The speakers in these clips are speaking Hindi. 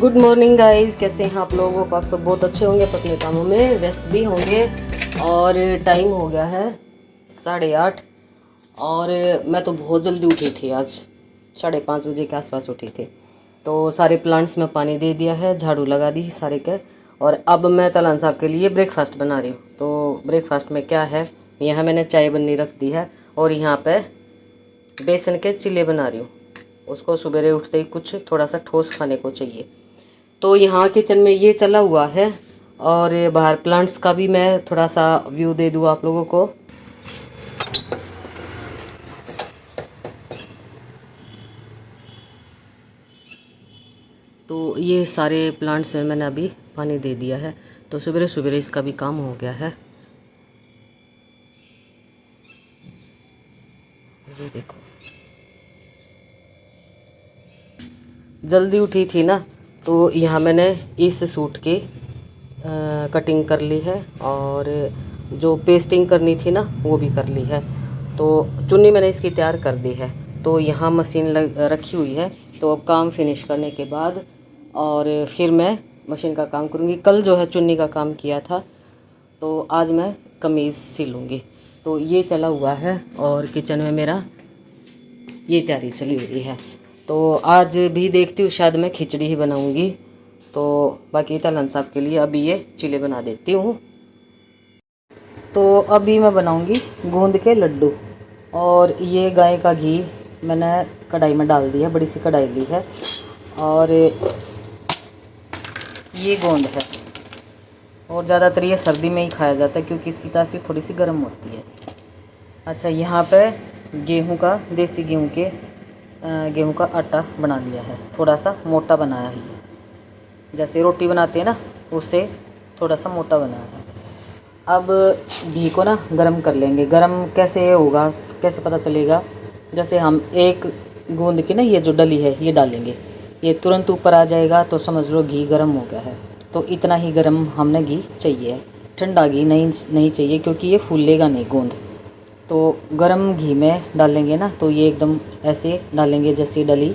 गुड मॉर्निंग गाइस, कैसे हैं आप लोग? आप सब बहुत अच्छे होंगे, अपने कामों में व्यस्त भी होंगे। और टाइम हो गया है 8:30 और मैं तो बहुत जल्दी उठी थी। आज 5:30 बजे के आसपास उठी थी। तो सारे प्लांट्स में पानी दे दिया है, झाड़ू लगा दी सारे के। और अब मैं तलान साहब के लिए ब्रेकफास्ट बना रही हूँ। तो ब्रेकफास्ट में क्या है, यहाँ मैंने चाय बननी रख दी है और यहाँ पे बेसन के चिल्ले बना रही हूँ। उसको सवेरे उठते ही कुछ थोड़ा सा ठोस खाने को चाहिए। तो यहाँ किचन में ये चला हुआ है। और बाहर प्लांट्स का भी मैं थोड़ा सा व्यू दे दूँ आप लोगों को। तो ये सारे प्लांट्स में मैंने अभी पानी दे दिया है। तो सवेरे सवेरे इसका भी काम हो गया है। ये देखो, जल्दी उठी थी ना, तो यहाँ मैंने इस सूट की कटिंग कर ली है और जो पेस्टिंग करनी थी ना वो भी कर ली है। तो चुन्नी मैंने इसकी तैयार कर दी है। तो यहाँ मशीन रखी हुई है। तो अब काम फिनिश करने के बाद और फिर मैं मशीन का काम करूँगी। कल जो है चुन्नी का काम किया था, तो आज मैं कमीज़ सिलूँगी। तो ये चला हुआ है और किचन में मेरा ये तैयारी चली हुई है। तो आज भी देखती हूँ, शायद मैं खिचड़ी ही बनाऊँगी। तो बाकी तलन साहब के लिए अभी ये चिले बना देती हूँ। तो अभी मैं बनाऊँगी गूंद के लड्डू। और ये गाय का घी मैंने कढ़ाई में डाल दिया, बड़ी सी कढ़ाई ली है। और ये गोंद है और ज़्यादातर ये सर्दी में ही खाया जाता है क्योंकि इसकी तासीर थोड़ी सी गर्म होती है। अच्छा, यहाँ पे गेहूं का, देसी गेहूं का आटा बना लिया है। थोड़ा सा मोटा बनाया है, जैसे रोटी बनाते हैं ना उससे थोड़ा सा मोटा बनाया है। अब घी को ना गरम कर लेंगे। गरम कैसे होगा, कैसे पता चलेगा? जैसे हम एक गूंद की ना ये जो डली है ये डालेंगे, ये तुरंत ऊपर आ जाएगा तो समझ लो घी गरम हो गया है। तो इतना ही गरम हमने घी चाहिए, ठंडा घी नहीं चाहिए क्योंकि ये फूलेगा नहीं गूंद। तो गरम घी में डालेंगे ना तो ये एकदम ऐसे डालेंगे जैसे डली,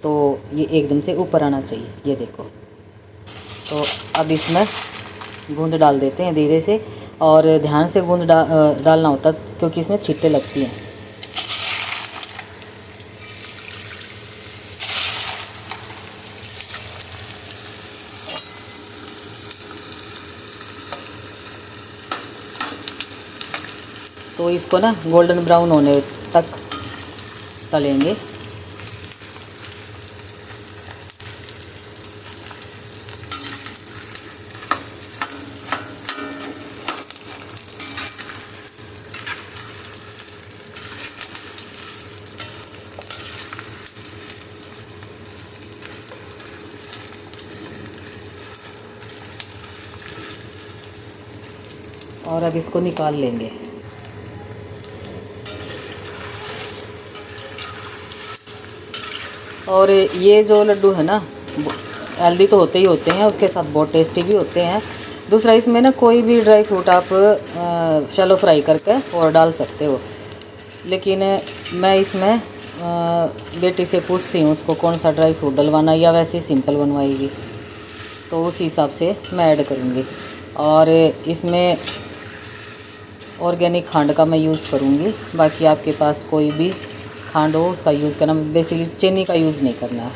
तो ये एकदम से ऊपर आना चाहिए। ये देखो। तो अब इसमें गूंद डाल देते हैं धीरे से, और ध्यान से गूंद डालना होता क्योंकि इसमें छींटे लगती हैं। तो इसको ना गोल्डन ब्राउन होने तक तलेंगे। और अब इसको निकाल लेंगे। और ये जो लड्डू है ना, हेल्दी तो होते ही होते हैं, उसके साथ बहुत टेस्टी भी होते हैं। दूसरा, इसमें ना कोई भी ड्राई फ्रूट आप शैलो फ्राई करके और डाल सकते हो। लेकिन मैं इसमें बेटी से पूछती हूँ उसको कौन सा ड्राई फ्रूट डलवाना, या वैसे ही सिंपल बनवाएगी, तो उस हिसाब से मैं ऐड करूँगी। और इसमें ऑर्गेनिक खांड का मैं यूज़ करूँगी। बाकी आपके पास कोई भी खांड हो उसका यूज़ करना, बेसिकली चीनी का यूज़ नहीं करना है।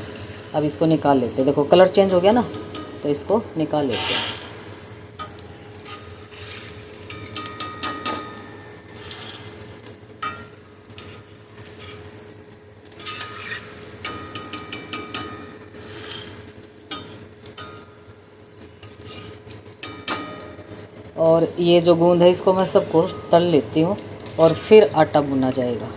अब इसको निकाल लेते हैं। देखो कलर चेंज हो गया ना, तो इसको निकाल लेते हैं। और ये जो गूंद है इसको मैं सबको तल लेती हूँ और फिर आटा भुना जाएगा।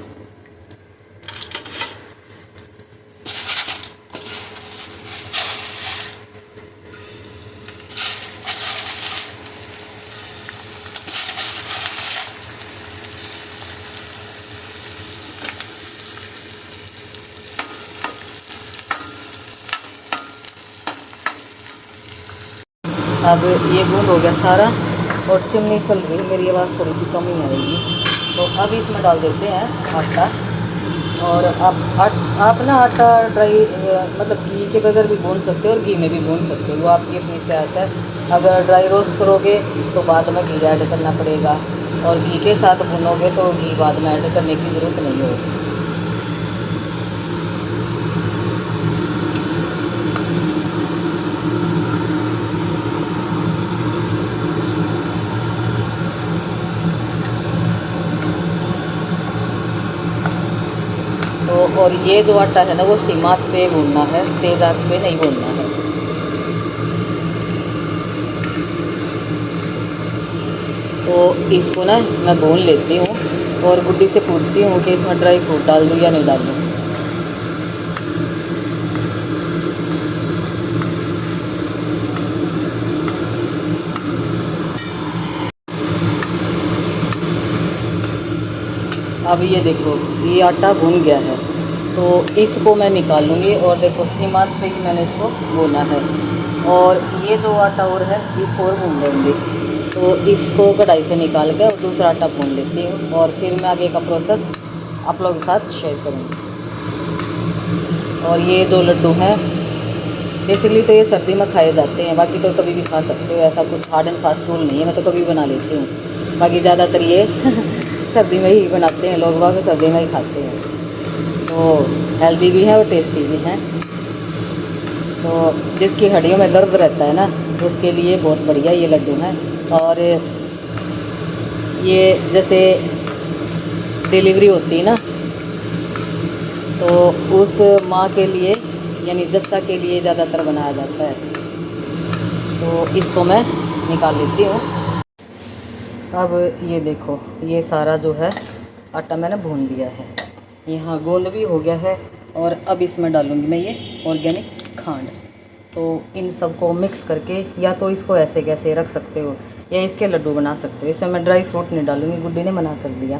अब ये गूंद हो गया सारा और चिमनी चल रही है, मेरी आवाज़ थोड़ी सी कम ही आएगी। तो अब इसमें डाल देते हैं आटा। और आप ना आटा ड्राई मतलब घी के बगैर भी भून सकते हो और घी में भी भून सकते हो, वो आपकी अपनी चॉइस है। अगर ड्राई रोस्ट करोगे तो बाद में घी ऐड करना पड़ेगा, और घी के साथ भूनोगे तो घी बाद में ऐड करने की ज़रूरत नहीं होगी। तो और ये जो आटा है ना वो सिम आंच पे भूनना है, तेज़ आंच पे नहीं भूनना है। तो इसको ना मैं भून लेती हूँ और गुड्डी से पूछती हूँ कि इसमें ड्राई फ्रूट डाल दूँ या नहीं डाल दूँ। अब ये देखो ये आटा भून गया है, तो इसको मैं निकाल लूँगी। और देखो सिम आंच पे ही मैंने इसको भूना है, और ये जो आटा और है इसको और भून लेंगे। तो इसको कढ़ाई से निकाल के और दूसरा आटा भून लेती हूँ, और फिर मैं आगे का प्रोसेस आप लोगों के साथ शेयर करूँगी। और ये जो लड्डू हैं बेसिकली तो ये सर्दी में खाए जाते हैं, बाकी तो कभी भी खा सकते हो, ऐसा कुछ हार्ड एंड फास्ट रूल नहीं है, मैं तो कभी बना लेती हूँ। बाकी ज़्यादातर ये सर्दी में ही बनाते हैं लोग, बाकी सर्दी में ही खाते हैं। तो हेल्दी भी है और टेस्टी भी हैं। तो जिसकी हड्डियों में दर्द रहता है ना उसके लिए बहुत बढ़िया ये लड्डू हैं। और ये जैसे डिलीवरी होती है ना, तो उस माँ के लिए यानी जच्चा के लिए ज़्यादातर बनाया जाता है। तो इसको मैं निकाल लेती हूँ। अब ये देखो ये सारा जो है आटा मैंने भून लिया है, यहाँ गोंद भी हो गया है। और अब इसमें डालूँगी मैं ये ऑर्गेनिक खांड। तो इन सबको मिक्स करके या तो इसको ऐसे कैसे रख सकते हो या इसके लड्डू बना सकते हो। इसमें मैं ड्राई फ्रूट नहीं डालूँगी, गुड्डी ने मना कर दिया।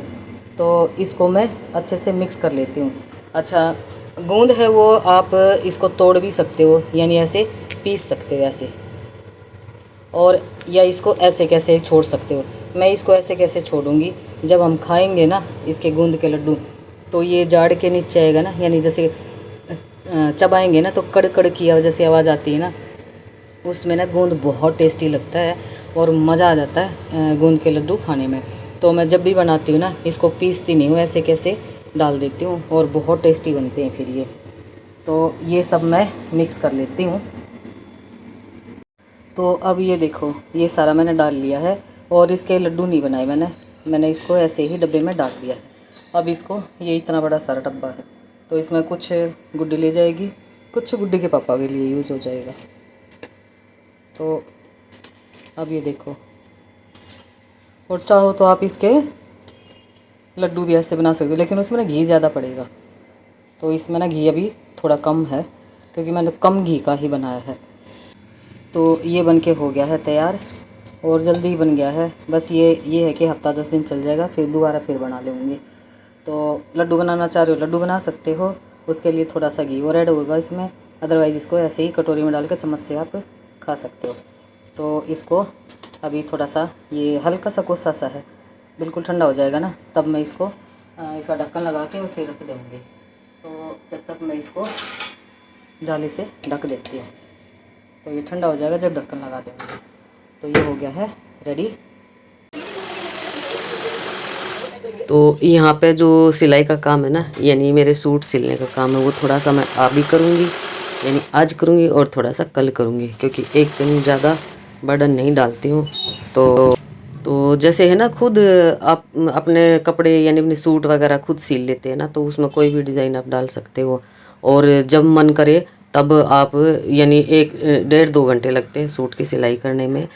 तो इसको मैं अच्छे से मिक्स कर लेती हूँ। अच्छा गोंद है वो आप इसको तोड़ भी सकते हो, यानी ऐसे पीस सकते हो ऐसे, और या इसको ऐसे कैसे छोड़ सकते हो। मैं इसको ऐसे कैसे छोड़ूंगी, जब हम खाएंगे ना इसके गूंद के लड्डू तो ये जाड़ के नीचे आएगा ना, यानी जैसे चबाएंगे ना तो कड़ कड़ की जैसे आवाज़ आती है ना, उसमें ना गूंद बहुत टेस्टी लगता है और मज़ा आ जाता है गूंद के लड्डू खाने में। तो मैं जब भी बनाती हूँ ना इसको पीसती नहीं हूँ, ऐसे कैसे डाल देती हूँ और बहुत टेस्टी बनते हैं फिर ये। तो ये सब मैं मिक्स कर लेती हूँ। तो अब ये देखो ये सारा मैंने डाल लिया है, और इसके लड्डू नहीं बनाए मैंने इसको ऐसे ही डब्बे में डाल दिया है। अब इसको ये इतना बड़ा सारा डब्बा है, तो इसमें कुछ गुड्डी ले जाएगी, कुछ गुड्डी के पापा के लिए यूज़ हो जाएगा। तो अब ये देखो, और चाहो तो आप इसके लड्डू भी ऐसे बना सकते हो, लेकिन उसमें ना घी ज़्यादा पड़ेगा। तो इसमें ना घी अभी थोड़ा कम है क्योंकि मैंने कम घी का ही बनाया है। तो ये बन के हो गया है तैयार, और जल्दी ही बन गया है। बस ये है कि हफ्ता 10 दिन चल जाएगा, फिर दोबारा फिर बना लेंगे। तो लड्डू बनाना चाह रहे हो लड्डू बना सकते हो, उसके लिए थोड़ा सा घी और ऐड होगा इसमें, अदरवाइज़ इसको ऐसे ही कटोरी में डाल कर चम्मच से आप खा सकते हो। तो इसको अभी थोड़ा सा ये हल्का सा कोसा सा है, बिल्कुल ठंडा हो जाएगा ना तब मैं इसको इसका ढक्कन लगा के और फिर रख देंगे। तो जब तक मैं इसको जाली से ढक देती हूँ, तो ये ठंडा हो जाएगा जब ढक्कन लगा देंगे। तो ये हो गया है रेडी। तो यहाँ पे जो सिलाई का काम है ना, यानी मेरे सूट सिलने का काम है, वो थोड़ा सा मैं अभी करूँगी, यानी आज करूँगी और थोड़ा सा कल करूँगी, क्योंकि एक दिन ज़्यादा बर्डन नहीं डालती हूँ। तो जैसे है ना, खुद आप अपने कपड़े यानी अपने सूट वगैरह खुद सिल लेते हैं ना, तो उसमें कोई भी डिज़ाइन आप डाल सकते हो। और जब मन करे तब आप, यानी 1-1.5-2 घंटे लगते हैं सूट की सिलाई करने में,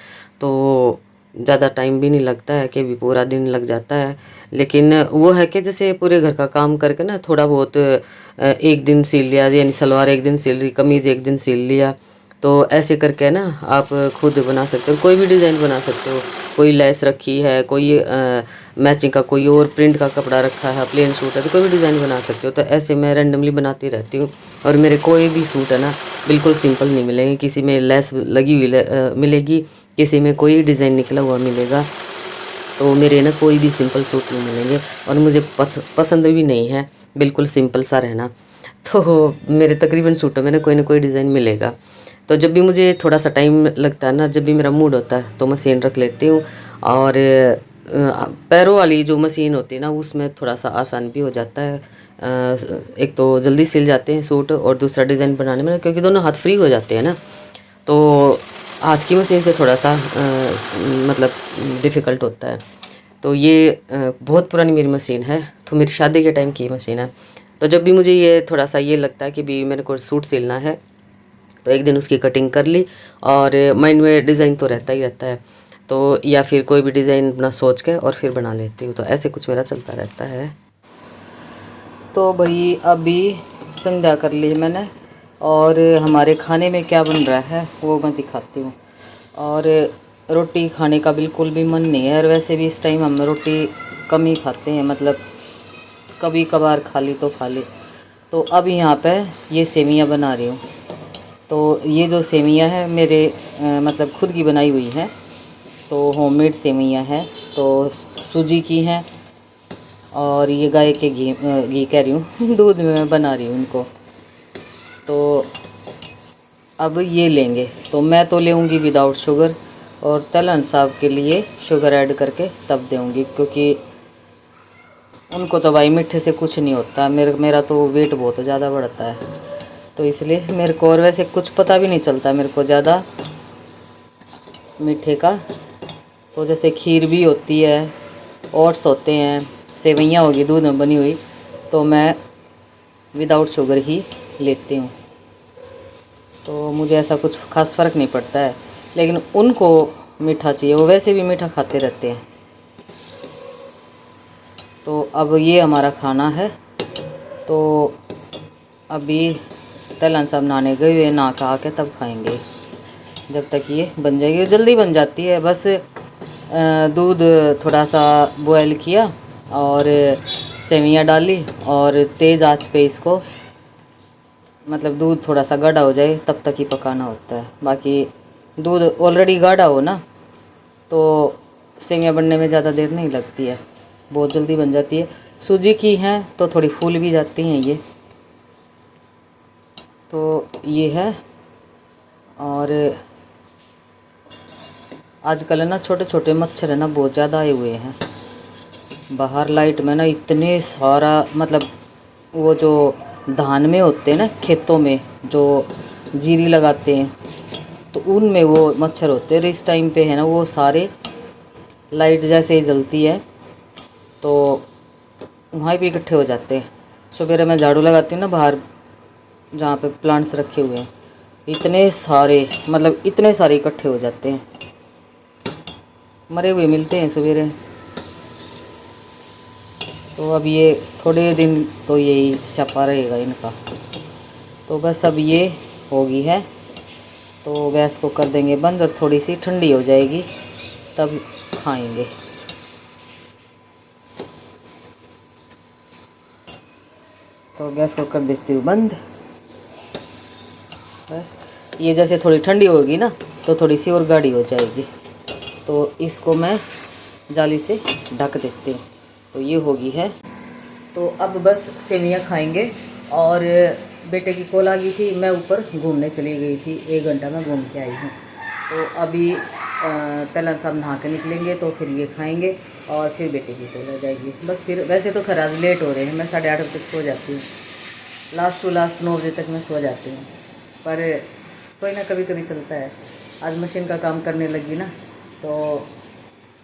तो ज़्यादा टाइम भी नहीं लगता है कि भी पूरा दिन लग जाता है। लेकिन वो है कि जैसे पूरे घर का काम करके ना थोड़ा बहुत एक दिन सिल लिया, यानी सलवार एक दिन सिल ली, कमीज़ एक दिन सिल लिया, तो ऐसे करके ना आप खुद बना सकते हो, कोई भी डिज़ाइन बना सकते हो। कोई लेस रखी है, कोई मैचिंग का कोई और प्रिंट का कपड़ा रखा है, प्लेन सूट है, तो कोई भी डिज़ाइन बना सकते हो। तो ऐसे मैं रैंडमली बनाती रहती हूँ, और मेरे कोई भी सूट है ना बिल्कुल सिंपल नहीं मिलेंगे, किसी में लेस लगी हुई मिलेगी, किसी में कोई डिज़ाइन निकला हुआ मिलेगा। तो मेरे ना कोई भी सिंपल सूट नहीं मिलेंगे, और मुझे पसंद भी नहीं है बिल्कुल सिंपल सा रहना। तो मेरे तकरीबन सूटों में ना कोई डिज़ाइन मिलेगा। तो जब भी मुझे थोड़ा सा टाइम लगता है ना, जब भी मेरा मूड होता है, तो मशीन रख लेती हूँ। और पैरों वाली जो मशीन होती है ना, उसमें थोड़ा सा आसान भी हो जाता है। एक तो जल्दी सिल जाते हैं सूट, और दूसरा डिज़ाइन बनाने में, क्योंकि दोनों हाथ फ्री हो जाते हैं ना, तो हाथ की मशीन से थोड़ा सा मतलब डिफ़िकल्ट होता है। तो ये बहुत पुरानी मेरी मशीन है, तो मेरी शादी के टाइम की मशीन है। तो जब भी मुझे ये थोड़ा सा ये लगता है कि भी मेरे को सूट सिलना है, तो एक दिन उसकी कटिंग कर ली, और माइंड में डिज़ाइन तो रहता ही रहता है, तो या फिर कोई भी डिज़ाइन अपना सोच के और फिर बना लेती हूँ। तो ऐसे कुछ मेरा चलता रहता है। तो भाई अभी संध्या कर ली मैंने, और हमारे खाने में क्या बन रहा है वो मैं दिखाती हूँ। और रोटी खाने का बिल्कुल भी मन नहीं है, और वैसे भी इस टाइम हम रोटी कम ही खाते हैं, मतलब कभी कभार खा ली तो खा ली। तो अब यहाँ पे ये सेवियाँ बना रही हूँ। तो ये जो सेवियाँ है मेरे मतलब खुद की बनाई हुई है, तो होममेड सेवियाँ हैं, तो सूजी की हैं, और ये गाय के घी कह रही हूँ दूध में मैं बना रही हूँ इनको। तो अब ये लेंगे, तो मैं तो लेऊँगी विदाउट शुगर, और तलन साहब के लिए शुगर ऐड करके तब देऊँगी, क्योंकि उनको तो भाई मीठे से कुछ नहीं होता। मेरा तो वेट बहुत ज़्यादा बढ़ता है, तो इसलिए मेरे को, और वैसे कुछ पता भी नहीं चलता मेरे को ज़्यादा मीठे का। तो जैसे खीर भी होती है, ओट्स होते हैं, सेवइयाँ होगी दूध में बनी हुई, तो मैं विदाउट शुगर ही लेती हूँ। तो मुझे ऐसा कुछ खास फ़र्क नहीं पड़ता है, लेकिन उनको मीठा चाहिए, वो वैसे भी मीठा खाते रहते हैं। तो अब ये हमारा खाना है। तो अभी तलन साहब नहाने गए हुए, नहा के आके तब खाएंगे। जब तक ये बन जाएगी, जल्दी बन जाती है, बस दूध थोड़ा सा बॉयल किया, और सेवइयाँ डाली, और तेज़ आंच पे इसको, मतलब दूध थोड़ा सा गाढ़ा हो जाए तब तक ही पकाना होता है। बाकी दूध ऑलरेडी गाढ़ा हो ना, तो सेवइयाँ बनने में ज़्यादा देर नहीं लगती है, बहुत जल्दी बन जाती है। सूजी की हैं तो थोड़ी फूल भी जाती हैं ये। तो ये है। और आजकल है ना छोटे छोटे मच्छर है ना बहुत ज़्यादा आए हुए हैं बाहर। लाइट में ना इतने सारा, मतलब वो जो धान में होते हैं ना, खेतों में जो जीरी लगाते हैं, तो उनमें वो मच्छर होते हैं। इस टाइम पे है ना वो सारे, लाइट जैसे ही जलती है तो वहाँ भी इकट्ठे हो जाते हैं। सुबह मैं झाड़ू लगाती हूँ ना बाहर, जहाँ पे प्लांट्स रखे हुए हैं, इतने सारे, मतलब इतने सारे इकट्ठे हो जाते हैं, मरे हुए मिलते हैं सवेरे। तो अब ये थोड़े दिन तो यही छपा रहेगा इनका। तो बस अब ये होगी है, तो गैस को कर देंगे बंद, और थोड़ी सी ठंडी हो जाएगी तब खाएंगे। तो गैस को कर देती हूँ बंद। बस ये जैसे थोड़ी ठंडी होगी ना, तो थोड़ी सी और गाढ़ी हो जाएगी, तो इसको मैं जाली से ढक देती हूँ। तो ये होगी है। तो अब बस सेवइयाँ खाएंगे। और बेटे की कॉल आ गई थी, मैं ऊपर घूमने चली गई थी, 1 घंटा में घूम के आई हूँ। तो अभी तलन साहब नहा के निकलेंगे, तो फिर ये खाएंगे, और फिर बेटे की कॉल आ जाएगी। बस फिर वैसे तो खराब लेट हो रहे हैं, मैं 8:30 बजे तक सो जाती हूँ, लास्ट टू लास्ट 9 बजे तक मैं सो जाती हूँ। पर कोई ना, कभी कभी चलता है। आज मशीन का काम करने लगी ना, तो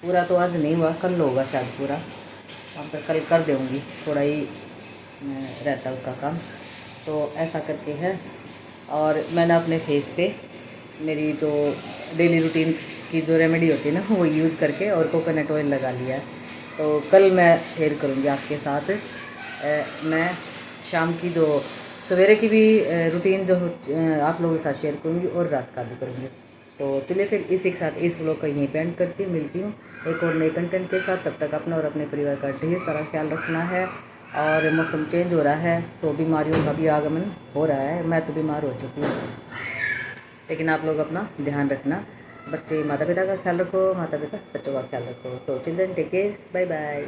पूरा तो आज नहीं हुआ, कल होगा शायद पूरा। वहाँ पर कल कर दूँगी, थोड़ा ही रहता उसका काम। तो ऐसा करके है। और मैंने अपने फेस पे मेरी जो डेली रूटीन की जो रेमेडी होती है ना, वो यूज़ करके और कोकोनट ऑयल लगा लिया है। तो कल मैं शेयर करूँगी आपके साथ। मैं शाम की जो सवेरे की भी रूटीन जो आप लोगों के साथ शेयर करूँगी, और रात का भी करूँगी। तो चलिए फिर इसी के साथ इस व्लॉग का यहीं पे एंड करती हूँ। मिलती हूँ एक और नए कंटेंट के साथ। तब तक अपना और अपने परिवार का ढेर सारा ख्याल रखना है। और मौसम चेंज हो रहा है, तो बीमारियों का भी आगमन हो रहा है। मैं तो बीमार हो चुकी हूँ, लेकिन आप लोग अपना ध्यान रखना। बच्चे माता पिता का ख्याल रखो, माता पिता बच्चों का ख्याल रखो। तो children take care, bye bye.